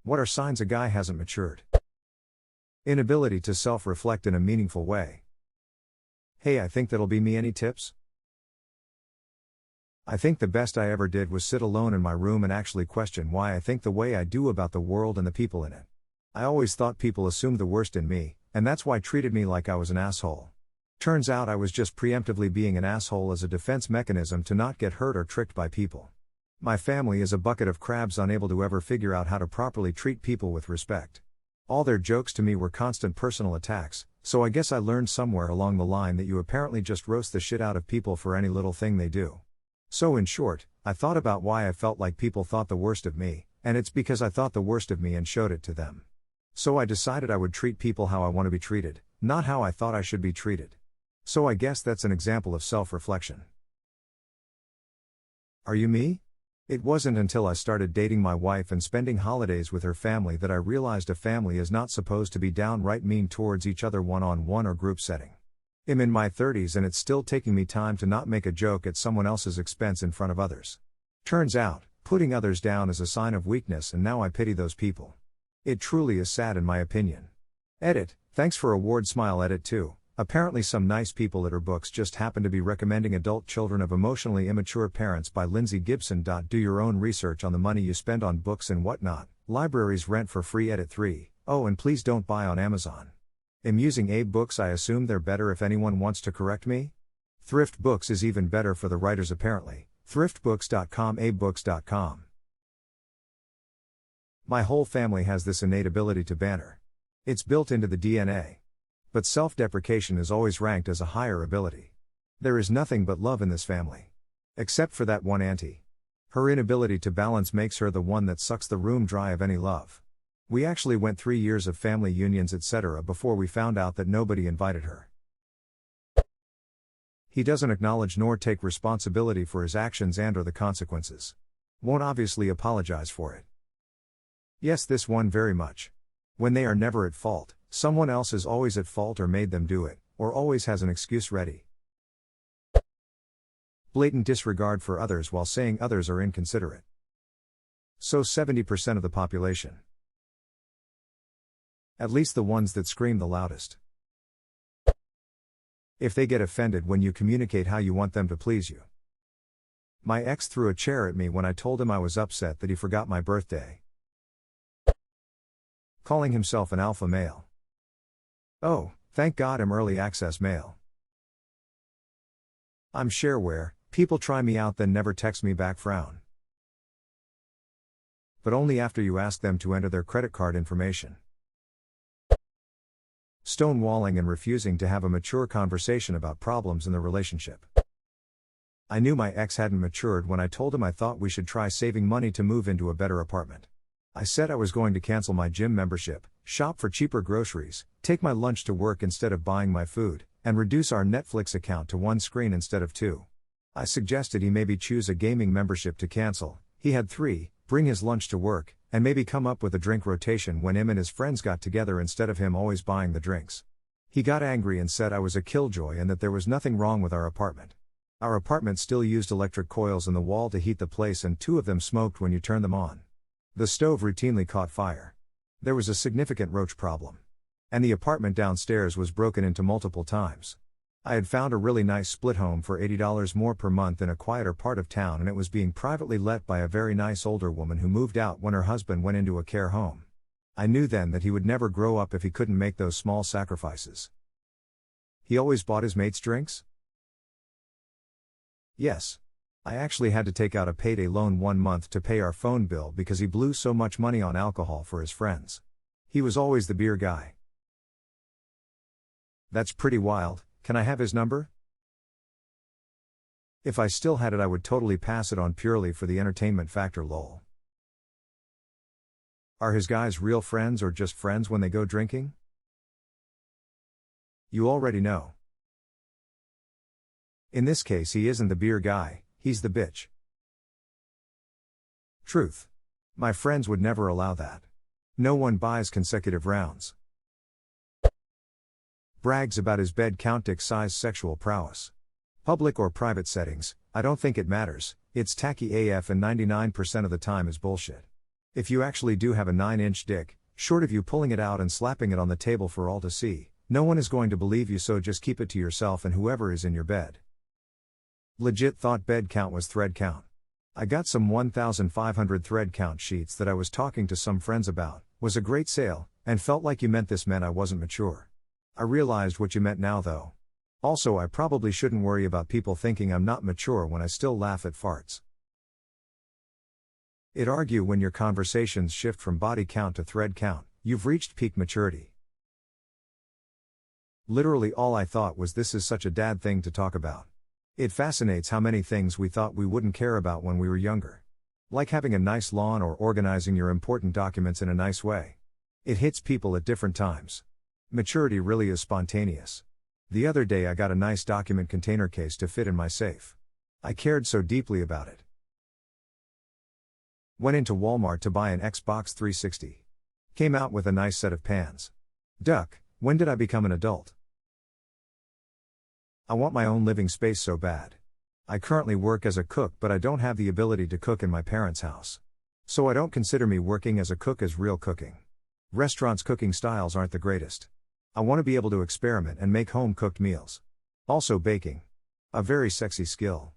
What are signs a guy hasn't matured? Inability to self-reflect in a meaningful way. Hey, I think that'll be me. Any tips? I think the best I ever did was sit alone in my room and actually question why I think the way I do about the world and the people in it. I always thought people assumed the worst in me, and that's why treated me like I was an asshole. Turns out I was just preemptively being an asshole as a defense mechanism to not get hurt or tricked by people. My family is a bucket of crabs unable to ever figure out how to properly treat people with respect. All their jokes to me were constant personal attacks, so I guess I learned somewhere along the line that you apparently just roast the shit out of people for any little thing they do. So in short, I thought about why I felt like people thought the worst of me, and it's because I thought the worst of me and showed it to them. So I decided I would treat people how I want to be treated, not how I thought I should be treated. So I guess that's an example of self-reflection. Are you me? It wasn't until I started dating my wife and spending holidays with her family that I realized a family is not supposed to be downright mean towards each other one-on-one or group setting. I'm in my 30s and it's still taking me time to not make a joke at someone else's expense in front of others. Turns out, putting others down is a sign of weakness, and now I pity those people. It truly is sad in my opinion. Edit, thanks for award. Smile. Edit 2. Apparently some nice people at her books just happen to be recommending Adult Children of Emotionally Immature Parents by Lindsay Gibson. Do your own research on the money you spend on books and whatnot. Libraries rent for free. Edit 3. Oh, and please don't buy on Amazon. I'm using Abe Books. I assume they're better if anyone wants to correct me? Thrift Books is even better for the writers apparently. Thriftbooks.com. abebooks.com. My whole family has this innate ability to banter. It's built into the DNA. But self-deprecation is always ranked as a higher ability. There is nothing but love in this family. Except for that one auntie. Her inability to balance makes her the one that sucks the room dry of any love. We actually went 3 years of family unions etc. before we found out that nobody invited her. He doesn't acknowledge nor take responsibility for his actions and/or the consequences. Won't obviously apologize for it. Yes, this one very much. When they are never at fault, someone else is always at fault or made them do it, or always has an excuse ready. Blatant disregard for others while saying others are inconsiderate. So 70% of the population. At least the ones that scream the loudest. If they get offended when you communicate how you want them to please you. My ex threw a chair at me when I told him I was upset that he forgot my birthday. Calling himself an alpha male. Oh, thank God I'm early access male. I'm shareware, people try me out then never text me back. Frown. But only after you ask them to enter their credit card information. Stonewalling and refusing to have a mature conversation about problems in the relationship. I knew my ex hadn't matured when I told him I thought we should try saving money to move into a better apartment. I said I was going to cancel my gym membership, shop for cheaper groceries, take my lunch to work instead of buying my food, and reduce our Netflix account to 1 screen instead of 2. I suggested he maybe choose a gaming membership to cancel, he had 3, bring his lunch to work, and maybe come up with a drink rotation when him and his friends got together instead of him always buying the drinks. He got angry and said I was a killjoy and that there was nothing wrong with our apartment. Our apartment still used electric coils in the wall to heat the place and 2 of them smoked when you turned them on. The stove routinely caught fire. There was a significant roach problem. And the apartment downstairs was broken into multiple times. I had found a really nice split home for $80 more per month in a quieter part of town, and it was being privately let by a very nice older woman who moved out when her husband went into a care home. I knew then that he would never grow up if he couldn't make those small sacrifices. He always bought his mates drinks? Yes. I actually had to take out a payday loan 1 month to pay our phone bill because he blew so much money on alcohol for his friends. He was always the beer guy. That's pretty wild. Can I have his number? If I still had it I would totally pass it on purely for the entertainment factor. Lol. Are his guys real friends or just friends when they go drinking? You already know. In this case he isn't the beer guy, he's the bitch. Truth. My friends would never allow that. No one buys consecutive rounds. Brags about his bed count, dick size, sexual prowess. Public or private settings, I don't think it matters, it's tacky AF and 99% of the time is bullshit. If you actually do have a 9-inch dick, short of you pulling it out and slapping it on the table for all to see, no one is going to believe you, so just keep it to yourself and whoever is in your bed. Legit thought bed count was thread count. I got some 1,500 thread count sheets that I was talking to some friends about, was a great sale, and felt like you meant this meant I wasn't mature. I realized what you meant now though. Also, I probably shouldn't worry about people thinking I'm not mature when I still laugh at farts. It'd argue when your conversations shift from body count to thread count, you've reached peak maturity. Literally all I thought was, this is such a dad thing to talk about. It fascinates how many things we thought we wouldn't care about when we were younger. Like having a nice lawn or organizing your important documents in a nice way. It hits people at different times. Maturity really is spontaneous. The other day I got a nice document container case to fit in my safe. I cared so deeply about it. Went into Walmart to buy an Xbox 360. Came out with a nice set of pans. Duck, when did I become an adult? I want my own living space so bad. I currently work as a cook, but I don't have the ability to cook in my parents' house. So I don't consider me working as a cook as real cooking. Restaurants' cooking styles aren't the greatest. I want to be able to experiment and make home-cooked meals. Also baking. A very sexy skill.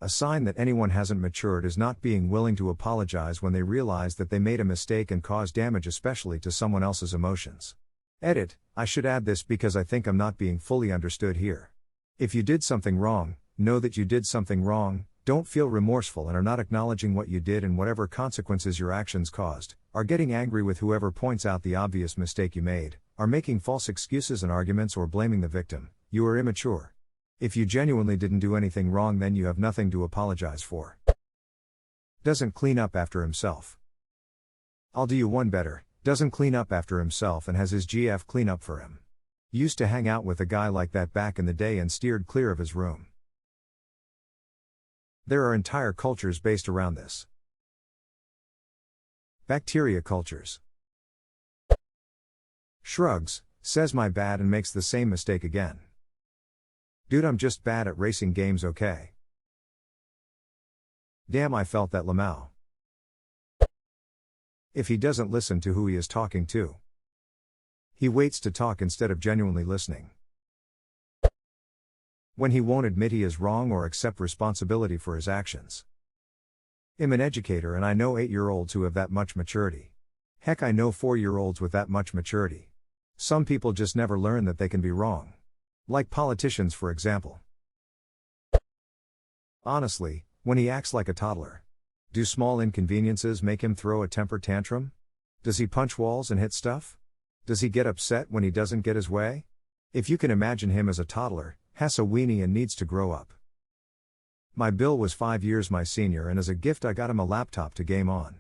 A sign that anyone hasn't matured is not being willing to apologize when they realize that they made a mistake and caused damage, especially to someone else's emotions. Edit, I should add this because I think I'm not being fully understood here. If you did something wrong, know that you did something wrong, don't feel remorseful and are not acknowledging what you did and whatever consequences your actions caused, are getting angry with whoever points out the obvious mistake you made, are making false excuses and arguments or blaming the victim, you are immature. If you genuinely didn't do anything wrong, then you have nothing to apologize for. Doesn't clean up after himself. I'll do you one better, doesn't clean up after himself and has his GF clean up for him. Used to hang out with a guy like that back in the day and steered clear of his room. There are entire cultures based around this. Bacteria cultures. Shrugs, says my bad and makes the same mistake again. Dude, I'm just bad at racing games, okay? Damn, I felt that Lamau. If he doesn't listen to who he is talking to. He waits to talk instead of genuinely listening. When he won't admit he is wrong or accept responsibility for his actions. I'm an educator and I know 8-year-olds who have that much maturity. Heck, I know 4-year-olds with that much maturity. Some people just never learn that they can be wrong. Like politicians, for example. Honestly, when he acts like a toddler. Do small inconveniences make him throw a temper tantrum? Does he punch walls and hit stuff? Does he get upset when he doesn't get his way? If you can imagine him as a toddler, has a weenie and needs to grow up. My Bill was 5 years my senior and as a gift I got him a laptop to game on.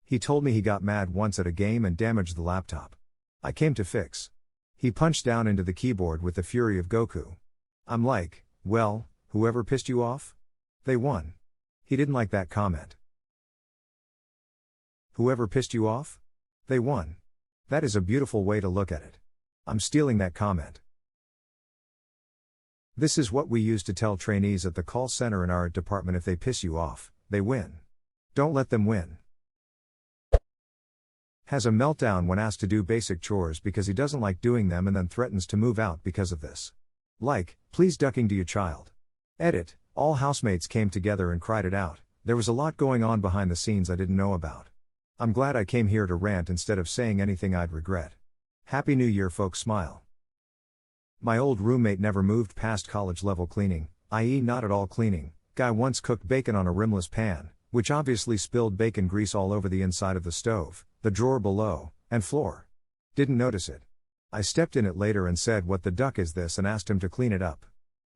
He told me he got mad once at a game and damaged the laptop. I came to fix. He punched down into the keyboard with the fury of Goku. I'm like, well, whoever pissed you off? They won. He didn't like that comment. Whoever pissed you off? They won. That is a beautiful way to look at it. I'm stealing that comment. This is what we use to tell trainees at the call center in our department: if they piss you off, they win. Don't let them win. Has a meltdown when asked to do basic chores because he doesn't like doing them and then threatens to move out because of this. Like, please ducking to your child. Edit, all housemates came together and cried it out. There was a lot going on behind the scenes I didn't know about. I'm glad I came here to rant instead of saying anything I'd regret. Happy New Year, folks, smile. My old roommate never moved past college level cleaning, i.e. not at all cleaning. Guy once cooked bacon on a rimless pan, which obviously spilled bacon grease all over the inside of the stove, the drawer below, and floor. Didn't notice it. I stepped in it later and said, "What the duck is this?" and asked him to clean it up.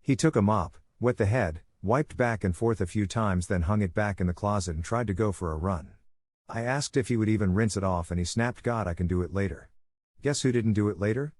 He took a mop, wet the head, wiped back and forth a few times, then hung it back in the closet and tried to go for a run. I asked if he would even rinse it off and he snapped, "God, I can do it later." Guess who didn't do it later?